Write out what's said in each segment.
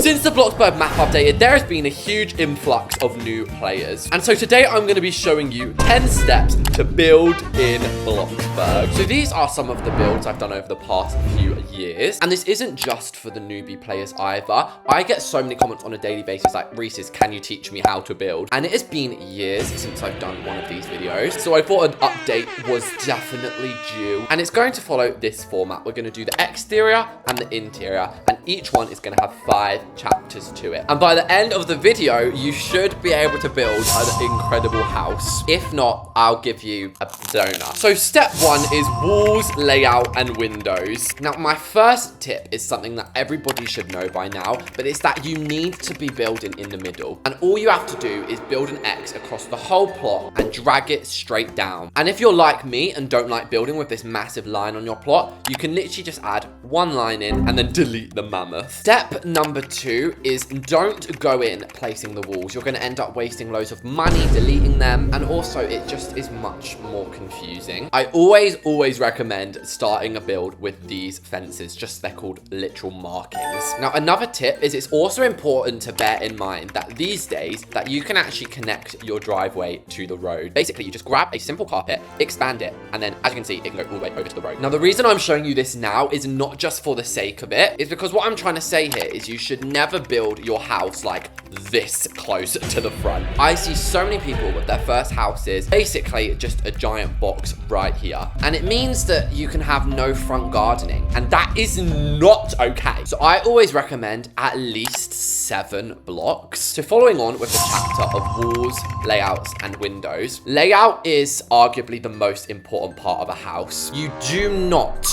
Since the Bloxburg map updated, there has been a huge influx of new players. And so today I'm going to be showing you 10 steps to build in Bloxburg. So these are some of the builds I've done over the past few years. And this isn't just for the newbie players either. I get so many comments on a daily basis like, Reese's, can you teach me how to build? And it has been years since I've done one of these videos. So I thought an update was definitely due. And it's going to follow this format. We're going to do the exterior and the interior. And each one is going to have 5 chapters to it. And by the end of the video, you should be able to build an incredible house. If not, I'll give you a donut. So step 1 is walls, layout, and windows. Now, my first tip is something that everybody should know by now, but it's that you need to be building in the middle. And all you have to do is build an X across the whole plot and drag it straight down. And if you're like me and don't like building with this massive line on your plot, you can literally just add one line in and then delete the mammoth. Step number 2 is don't go in placing the walls. You're going to end up wasting loads of money deleting them, and also it just is much more confusing. I always recommend starting a build with these fences, just they're called literal markings. Now, another tip is it's also important to bear in mind that these days that you can actually connect your driveway to the road. Basically, you just grab a simple carpet, expand it, and then as you can see, it can go all the way over to the road. Now, the reason I'm showing you this now is not just for the sake of it. It's because what I'm trying to say here is you should never build your house like this close to the front. I see so many people with their first houses basically just a giant box right here. And it means that you can have no front gardening, and that is not okay. So I always recommend at least 7 blocks. So following on with the chapter of walls, layouts, and windows. Layout is arguably the most important part of a house. You do not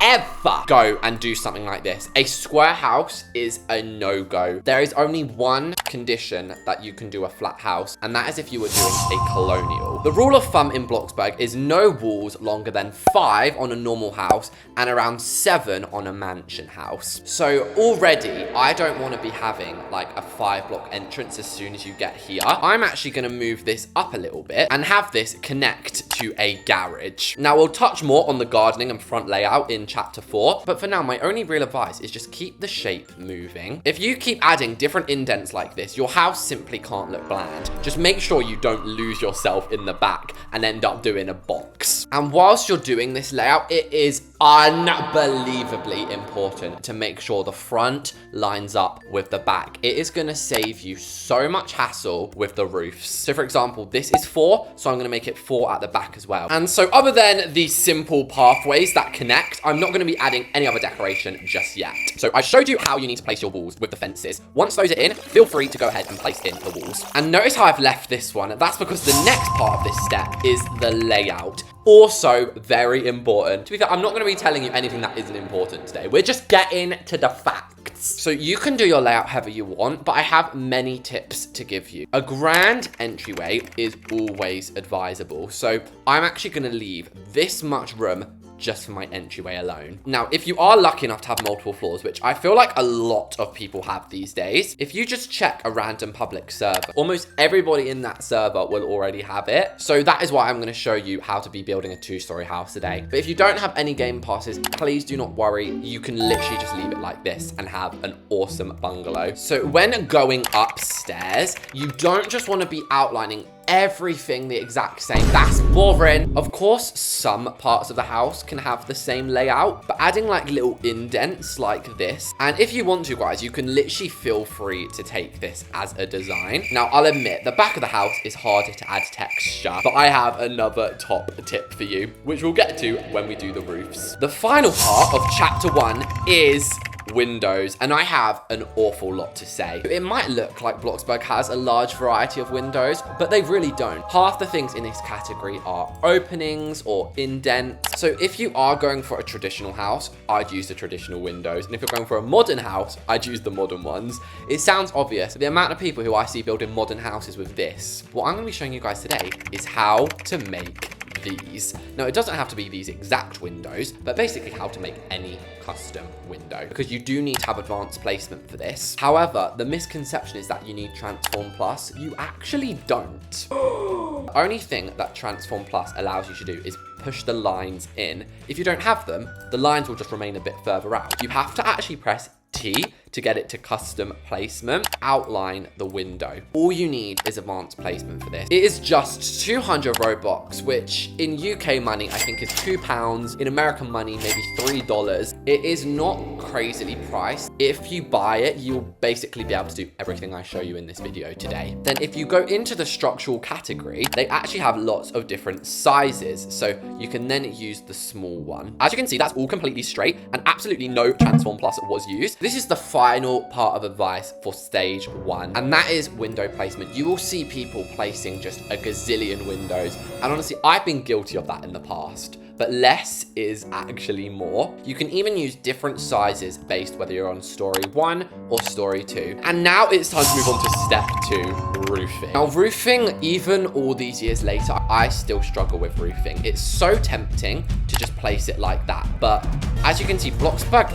ever go and do something like this. A square house is a no-go. There is only one condition that you can do a flat house, and that is if you were doing a colonial. The rule of thumb in Bloxburg is no walls longer than 5 on a normal house and around 7 on a mansion house. So already, I don't want to be having like a 5-block entrance as soon as you get here. I'm actually going to move this up a little bit and have this connect to a garage. Now, we'll touch more on the gardening and front layout in chapter 4, but for now, my only real advice is just keep the shape moving. If you keep adding different indents like this, your house simply can't look bland. Just make sure you don't lose yourself in the back and end up doing a box. And whilst you're doing this layout, it is unbelievably important to make sure the front lines up with the back. It is going to save you so much hassle with the roofs. So for example, this is 4, so I'm going to make it 4 at the back as well. And so other than these simple pathways that connect, I'm not going to be adding any other decoration just yet. So I showed you how you need to place your walls with the fences. Once those are in, feel free to go ahead and place in the walls. And notice how I've left this one. That's because the next part of this step is the layout. Also very important. To be fair, I'm not going to be telling you anything that isn't important today. We're just getting to the facts. So you can do your layout however you want, but I have many tips to give you. A grand entryway is always advisable. So I'm actually going to leave this much room just for my entryway alone. Now, if you are lucky enough to have multiple floors, which I feel like a lot of people have these days, if you just check a random public server, almost everybody in that server will already have it. So that is why I'm going to show you how to be building a 2-story house today. But if you don't have any game passes, please do not worry. You can literally just leave it like this and have an awesome bungalow. So when going upstairs, you don't just want to be outlining everything the exact same. That's boring. Of course, some parts of the house can have the same layout, but adding like little indents like this, and if you want to, guys, you can literally feel free to take this as a design. Now, I'll admit, the back of the house is harder to add texture, but I have another top tip for you, which we'll get to when we do the roofs. The final part of chapter 1 is windows, and I have an awful lot to say. It might look like Bloxburg has a large variety of windows, but they really don't. Half the things in this category are openings or indents. So if you are going for a traditional house, I'd use the traditional windows, and if you're going for a modern house, I'd use the modern ones. It sounds obvious, but the amount of people who I see building modern houses with this, what I'm going to be showing you guys today is how to make these. Now, it doesn't have to be these exact windows, but basically how to make any custom window, because you do need to have advanced placement for this. However, the misconception is that you need Transform Plus. You actually don't. The only thing that Transform Plus allows you to do is push the lines in. If you don't have them, the lines will just remain a bit further out. You have to actually press T to get it to custom placement, outline the window. All you need is advanced placement for this. It is just 200 Robux, which in UK money, I think is £2. In American money, maybe $3. It is not crazily priced. If you buy it, you'll basically be able to do everything I show you in this video today. Then if you go into the structural category, they actually have lots of different sizes. So you can then use the small one. As you can see, that's all completely straight and absolutely no Transform Plus was used. This is the final part of advice for stage 1, and that is window placement. You will see people placing just a gazillion windows, and honestly, I've been guilty of that in the past. But less is actually more. You can even use different sizes based whether you're on story 1 or story 2. And now it's time to move on to step 2, roofing. Now roofing, even all these years later, I still struggle with roofing. It's so tempting to just place it like that. But as you can see, Bloxburg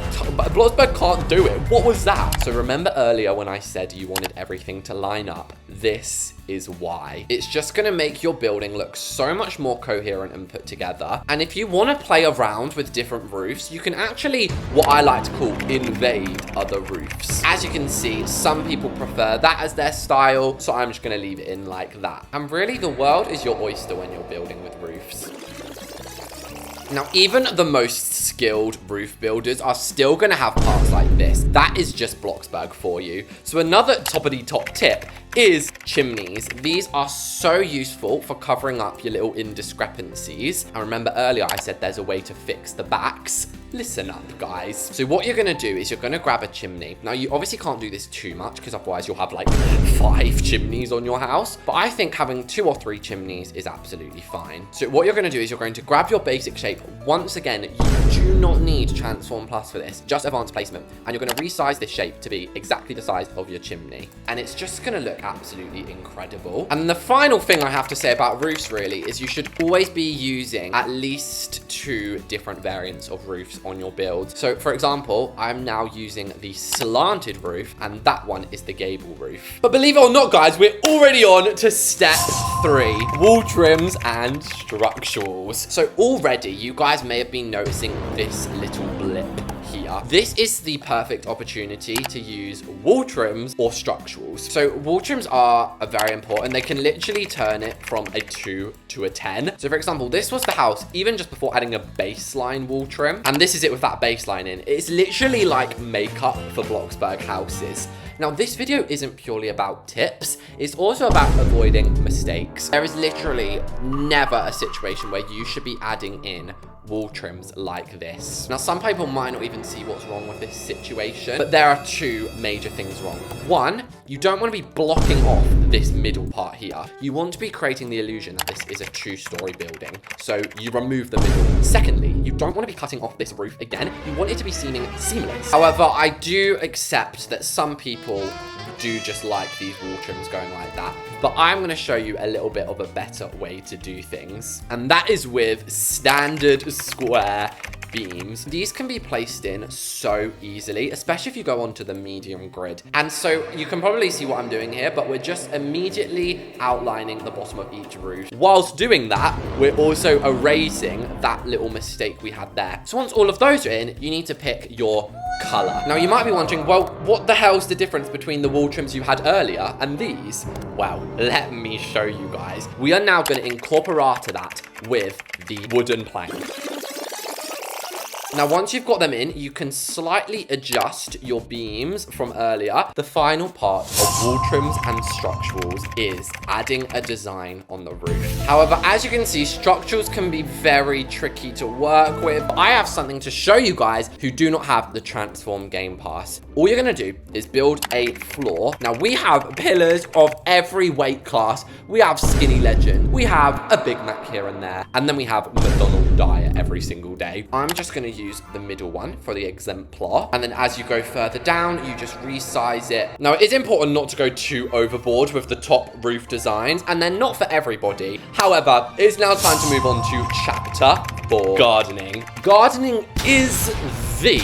can't do it. What was that? So remember earlier when I said you wanted everything to line up? This is why. It's just gonna make your building look so much more coherent and put together. And if you want to play around with different roofs, you can actually, what I like to call, invade other roofs. As you can see, some people prefer that as their style, so I'm just gonna leave it in like that. And really, the world is your oyster when you're building with roofs. Now, even the most skilled roof builders are still going to have parts like this. That is just Bloxburg for you. So another top tip is chimneys. These are so useful for covering up your little indiscrepancies. And remember earlier I said there's a way to fix the backs. Listen up, guys. So what you're going to do is you're going to grab a chimney. Now, you obviously can't do this too much because otherwise you'll have like 5 chimneys on your house. But I think having 2 or 3 chimneys is absolutely fine. So what you're going to do is you're going to grab your basic shape. Once again, you do not need Transform Plus for this, just advanced placement. And you're going to resize this shape to be exactly the size of your chimney. And it's just going to look absolutely incredible. And the final thing I have to say about roofs really is you should always be using at least 2 different variants of roofs on your build. So for example, I'm now using the slanted roof and that one is the gable roof. But believe it or not, guys, we're already on to step 3, wall trims and structurals. So already you guys may have been noticing this little blip here. This is the perfect opportunity to use wall trims or structurals. So wall trims are very important. They can literally turn it from a 2 to a 10. So for example, this was the house even just before adding a baseline wall trim. And this is it with that baseline in. It's literally like makeup for Bloxburg houses. Now, this video isn't purely about tips. It's also about avoiding mistakes. There is literally never a situation where you should be adding in wall trims like this. Now, some people might not even see what's wrong with this situation, but there are 2 major things wrong. 1, you don't want to be blocking off this middle part here. You want to be creating the illusion that this is a 2-story building, so you remove the middle. Secondly, you don't want to be cutting off this roof again. You want it to be seeming seamless. However, I do accept that some people do just like these wall trims going like that, but I'm going to show you a little bit of a better way to do things, and that is with standard square beams. These can be placed in so easily, especially if you go onto the medium grid. And so you can probably see what I'm doing here, but we're just immediately outlining the bottom of each roof. Whilst doing that, we're also erasing that little mistake we had there. So once all of those are in, you need to pick your color. Now you might be wondering, well, what the hell's the difference between the wall trims you had earlier and these? Well, let me show you guys. We are now going to incorporate that with the wooden plank. Now, once you've got them in, you can slightly adjust your beams from earlier. The final part of wall trims and structurals is adding a design on the roof. However, as you can see, structurals can be very tricky to work with. I have something to show you guys who do not have the Transform Game Pass. All you're gonna do is build a floor. Now, we have pillars of every weight class. We have Skinny Legend. We have a Big Mac here and there. And then we have McDonald's diet every single day. I'm just gonna use the middle one for the exemplar, and then as you go further down, you just resize it. Now, it is important not to go too overboard with the top roof designs, and they're not for everybody. However, it's now time to move on to chapter 4, gardening. Gardening is the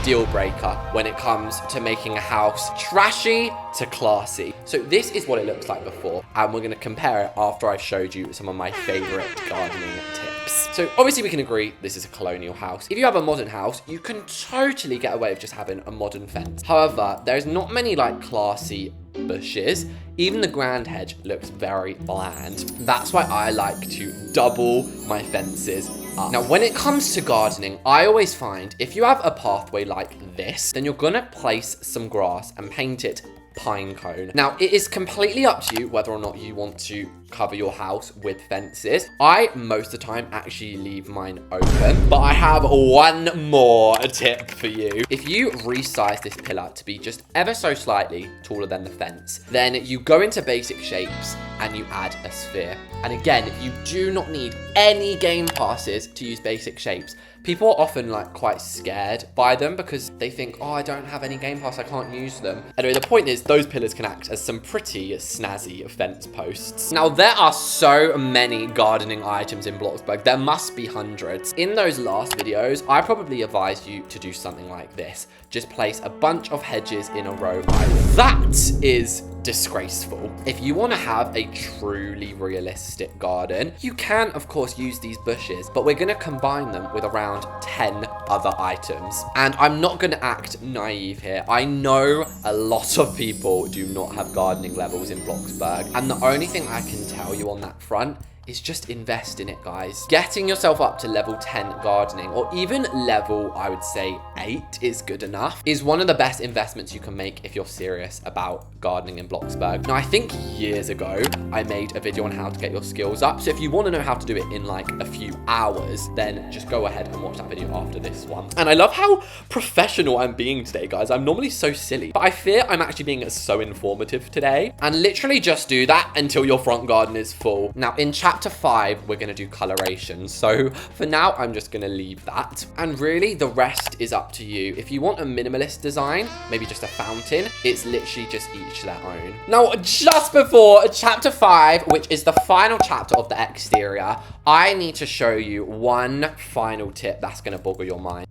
deal breaker when it comes to making a house trashy to classy. So this is what it looks like before, and we're going to compare it after I've showed you some of my favorite gardening tips. So obviously we can agree this is a colonial house. If you have a modern house, you can totally get away with just having a modern fence. However, there's not many like classy bushes. Even the grand hedge looks very bland. That's why I like to double my fences up. Now, when it comes to gardening, I always find if you have a pathway like this, then you're gonna place some grass and paint it pine cone. Now, it is completely up to you whether or not you want to cover your house with fences. I, most of the time, actually leave mine open, but I have one more tip for you. If you resize this pillar to be just ever so slightly taller than the fence, then you go into basic shapes and you add a sphere. And again, you do not need any game passes to use basic shapes. People are often like quite scared by them because they think, oh, I don't have any game pass, I can't use them. Anyway, the point is those pillars can act as some pretty snazzy fence posts. Now, there are so many gardening items in Bloxburg. There must be hundreds. In those last videos, I probably advised you to do something like this. Just place a bunch of hedges in a row. That is disgraceful. If you want to have a truly realistic garden, you can of course use these bushes, but we're going to combine them with around 10 other items. And I'm not going to act naive here. I know a lot of people do not have gardening levels in Bloxburg, and the only thing I can tell you on that front is just invest in it, guys. Getting yourself up to level 10 gardening, or even level, I would say 8 is good enough, is one of the best investments you can make if you're serious about gardening in Bloxburg. Now, I think years ago, I made a video on how to get your skills up. So if you want to know how to do it in like a few hours, then just go ahead and watch that video after this one. And I love how professional I'm being today, guys. I'm normally so silly, but I fear I'm actually being so informative today. And literally just do that until your front garden is full. Now, in chapter 5, we're going to do coloration. So for now, I'm just going to leave that. And really, the rest is up to you. If you want a minimalist design, maybe just a fountain, it's literally just each their own. Now, just before chapter 5, which is the final chapter of the exterior, I need to show you one final tip that's going to boggle your mind.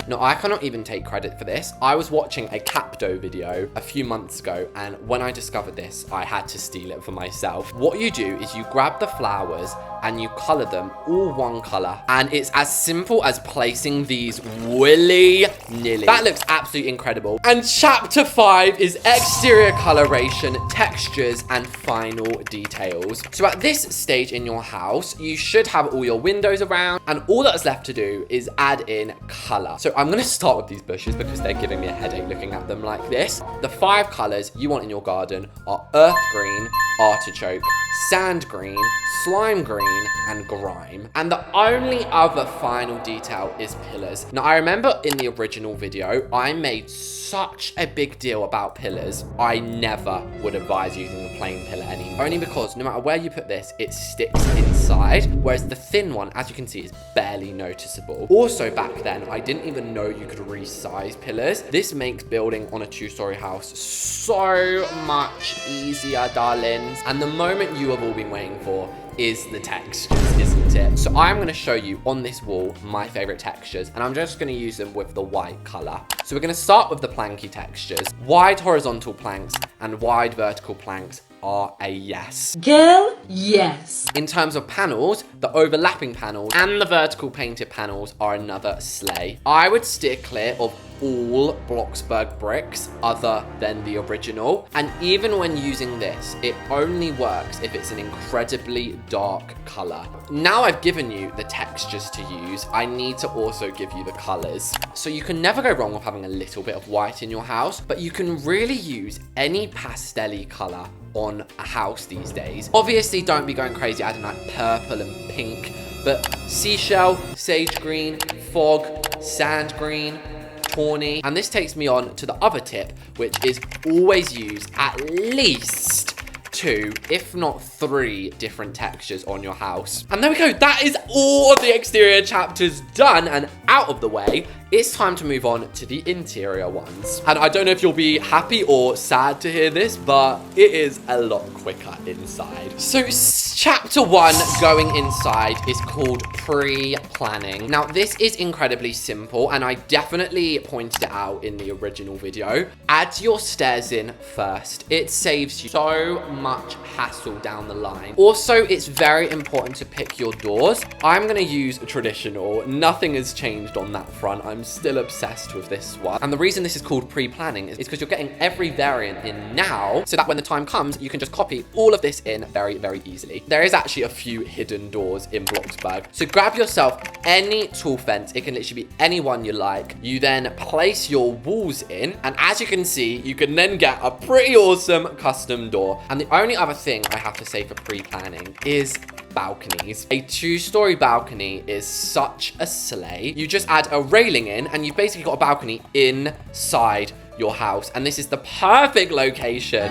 Now, I cannot even take credit for this. I was watching a Capdo video a few months ago, and when I discovered this, I had to steal it for myself. What you do is you grab the flowers and you color them all one color, and it's as simple as placing these willy-nilly. That looks absolutely incredible. And chapter 5 is exterior coloration, textures, and final details. So at this stage in your house, you should have all your windows around, and all that's left to do is add in color. So I'm gonna start with these bushes because they're giving me a headache looking at them like this. The 5 colors you want in your garden are earth green, artichoke, sand green, slime green, and grime. And the only other final detail is pillars. Now, I remember in the original video, I made such a big deal about pillars. I never would advise using the plain pillar anymore. Only because no matter where you put this, it sticks inside. Whereas the thin one, as you can see, is barely noticeable. Also, back then, I didn't even know you could resize pillars. This makes building on a 2-story house so much easier, darlings. And the moment you have all been waiting for is the textures, isn't it? So I'm going to show you on this wall my favorite textures, and I'm just going to use them with the white color. So we're going to start with the planky textures. Wide horizontal planks and wide vertical planks are a yes. Girl, yes. In terms of panels, the overlapping panels and the vertical painted panels are another slay. I would steer clear of all Bloxburg bricks other than the original. And even when using this, it only works if it's an incredibly dark color. Now I've given you the textures to use, I need to also give you the colors. So you can never go wrong with having a little bit of white in your house, but you can really use any pastel-y color on a house these days. Obviously, don't be going crazy adding like purple and pink, but seashell, sage green, fog, sand green, tawny. And this takes me on to the other tip, which is always use at least 2, if not 3 different textures on your house. And there we go. That is all of the exterior chapters done and out of the way. it's time to move on to the interior ones. And I don't know if you'll be happy or sad to hear this, but it is a lot quicker inside. So chapter 1 going inside is called pre-planning. Now this is incredibly simple, and I definitely pointed it out in the original video. Add your stairs in first. It saves you so much hassle down the line. Also, it's very important to pick your doors. I'm gonna use traditional. Nothing has changed on that front. I'm still obsessed with this one. And the reason this is called pre-planning is because you're getting every variant in now, so that when the time comes, you can just copy all of this in very, very easily. There is actually a few hidden doors in Bloxburg. So grab yourself any tall fence. It can literally be any one you like. You then place your walls in, and as you can see, you can then get a pretty awesome custom door. And the only other thing I have to say for pre-planning is balconies. A 2-story balcony is such a slay. You just add a railing in, and you've basically got a balcony inside your house. And this is the perfect location.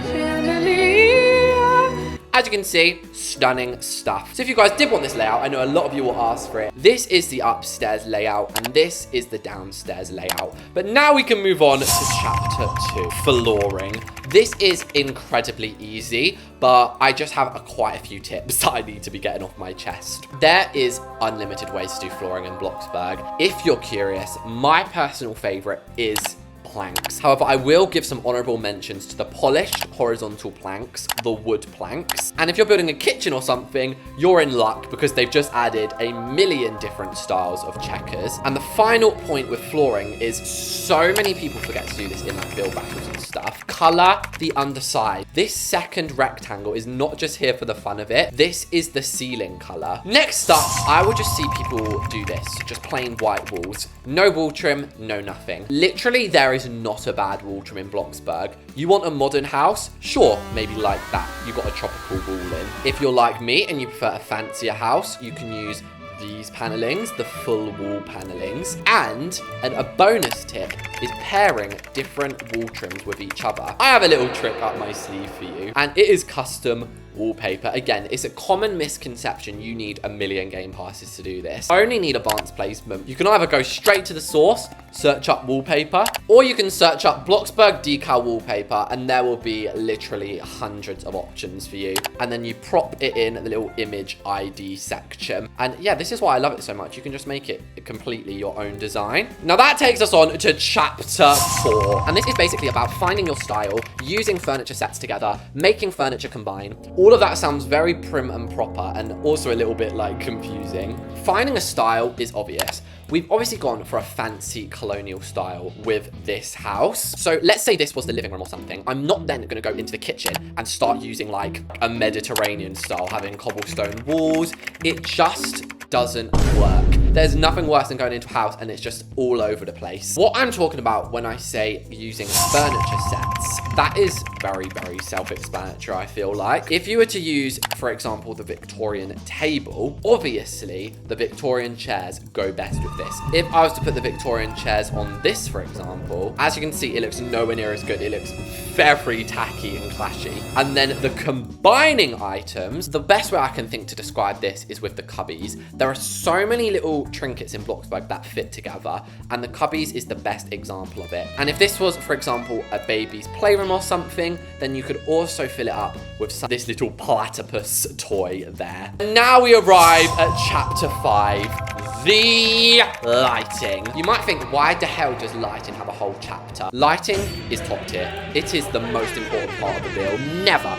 As you can see, stunning stuff. So if you guys did want this layout, I know a lot of you will ask for it. This is the upstairs layout, and this is the downstairs layout. But now we can move on to chapter 2, flooring. This is incredibly easy, but I just have quite a few tips that I need to be getting off my chest. There is unlimited ways to do flooring in Bloxburg. If you're curious, my personal favorite is planks. However, I will give some honorable mentions to the polished horizontal planks, the wood planks. And if you're building a kitchen or something, you're in luck because they've just added a million different styles of checkers. And the final point with flooring is so many people forget to do this in like build battles and stuff. Color the underside. This second rectangle is not just here for the fun of it. This is the ceiling color. Next up, I would just see people do this. Just plain white walls. No wall trim, no nothing. Literally, there is not a bad wall trim in Bloxburg. You want a modern house? Sure, maybe like that. You got a tropical wall in. If you're like me and you prefer a fancier house, you can use these panelings, the full wall panelings. And a bonus tip is pairing different wall trims with each other. I have a little trick up my sleeve for you, and it is custom wallpaper. Again, it's a common misconception you need a million game passes to do this. I only need advanced placement. You can either go straight to the source, search up wallpaper, or you can search up Bloxburg decal wallpaper, and there will be literally hundreds of options for you. And then you prop it in the little image ID section. And yeah, this is why I love it so much. You can just make it completely your own design. Now that takes us on to chapter 4. And this is basically about finding your style, using furniture sets together, making furniture combine. All of that sounds very prim and proper, and also a little bit like confusing. Finding a style is obvious. We've obviously gone for a fancy colonial style with this house. So let's say this was the living room or something. I'm not then going to go into the kitchen and start using like a Mediterranean style, having cobblestone walls. It just doesn't work. There's nothing worse than going into a house and it's just all over the place. What I'm talking about when I say using furniture sets, that is very, very self-explanatory, I feel like. If you were to use, for example, the Victorian table, obviously the Victorian chairs go best with this. If I was to put the Victorian chairs on this, for example, as you can see, it looks nowhere near as good. It looks very tacky and clashy. And then the combining items, the best way I can think to describe this is with the cubbies. There are so many little trinkets in Bloxburg that fit together, and the cubbies is the best example of it. And if this was, for example, a baby's playroom or something, then you could also fill it up with this little platypus toy there. And now we arrive at chapter 5, the lighting. You might think, why the hell does lighting have a whole chapter? Lighting is top tier. It is the most important part of the build. Never,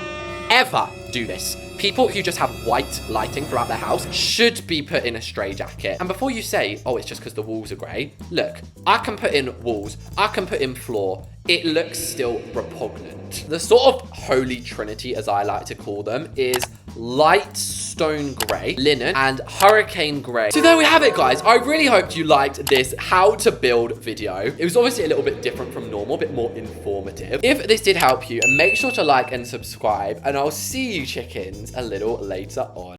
ever do this. People who just have white lighting throughout their house should be put in a straitjacket. And before you say, oh, it's just because the walls are grey, look, I can put in walls, I can put in floor. It looks still repugnant. The sort of holy trinity, as I like to call them, is light stone grey, linen, and hurricane grey. So there we have it, guys. I really hoped you liked this how to build video. It was obviously a little bit different from normal, a bit more informative. If this did help you, make sure to like and subscribe, and I'll see you chickens a little later on.